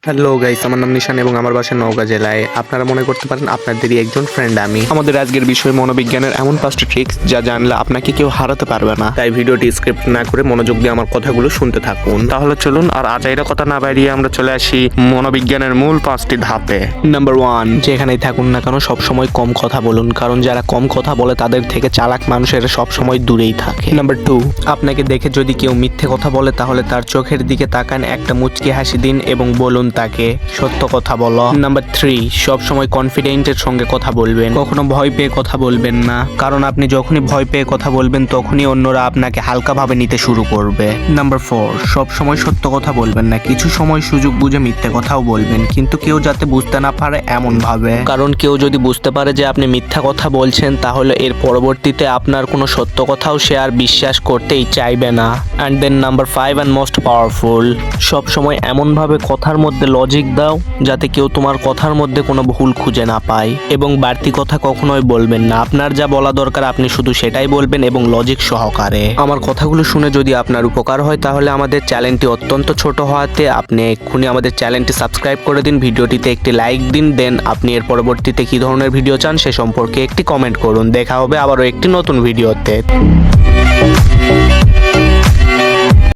Hello guys, আমার নাম নিশান এবং আমার বাসা নওগাঁ জেলায়। আপনারা মনে করতে পারেন আপনাদেরই একজন ফ্রেন্ড আমি। আমাদের আজকের বিষয় মনোবিজ্ঞানের এমন 5টি ট্রিক্স যা জানলে আপনাকে কেউ হারাতে পারবে না। তাই ভিডিওটি স্ক্রিপ্ট না করে মনোযোগ দিয়ে আমার কথাগুলো শুনতে থাকুন। তাহলে চলুন আর আজাইরা কথা না বাড়িয়ে আমরা চলে আসি মনোবিজ্ঞানের মূল 5টি ধাপে। নাম্বার 1, যেখানেই থাকুন না কেন সবসময় কম কথা বলুন, কারণ যারা কম কথা বলে তাদের থেকে চালাক মানুষেরা সবসময় দূরেই থাকে। নাম্বার 2, আপনাকে দেখে যদি কেউ মিথ্যে কথা বলে তাহলে তার চোখের দিকে তাকান, একটা মুচকি হাসি দিন এবং বলুন তাকে সত্য কথা বলো। নাম্বার 3, সব সময় কনফিডেন্টের সঙ্গে কথা বলবেন, কখনো ভয় পেয়ে কথা বলবেন না, কারণ আপনি যখনই ভয় পেয়ে কথা বলবেন তখনই অন্যরা আপনাকে হালকাভাবে নিতে শুরু করবে। নাম্বার 4, সব সময় সত্য কথা বলবেন না, কিছু সময় সুযোগ বুঝে মিথ্যে কথাও বলবেন, কিন্তু কেউ যাতে বুঝতে না পারে এমন ভাবে, কারণ কেউ যদি বুঝতে পারে যে আপনি মিথ্যা কথা বলছেন তাহলে এর পরবর্তীতে আপনার কোনো সত্য কথাও সে আর বিশ্বাস করতেই চাইবে না। And then number 5 and most powerful, সব সময় এমন ভাবে কথার মধ্যে লজিক দাও যাতে কেউ তোমার কথার মধ্যে কোনো ভুল খুঁজে না পায়, এবং বাড়তি কথা কখনোই বলবেন না। আপনার যা বলা দরকার আপনি শুধু সেটাই বলবেন এবং লজিক সহকারে। আমার কথাগুলো শুনে যদি আপনার উপকার হয় তাহলে আমাদের চ্যানেলটি অত্যন্ত ছোট হওয়াতে আপনি এক্ষুনি আমাদের চ্যানেলটি সাবস্ক্রাইব করে দিন, ভিডিওটিতে একটি লাইক দিন, দেন আপনি এর পরবর্তীতে কী ধরনের ভিডিও চান সে সম্পর্কে একটি কমেন্ট করুন। দেখা হবে আবারও একটি নতুন ভিডিওতে।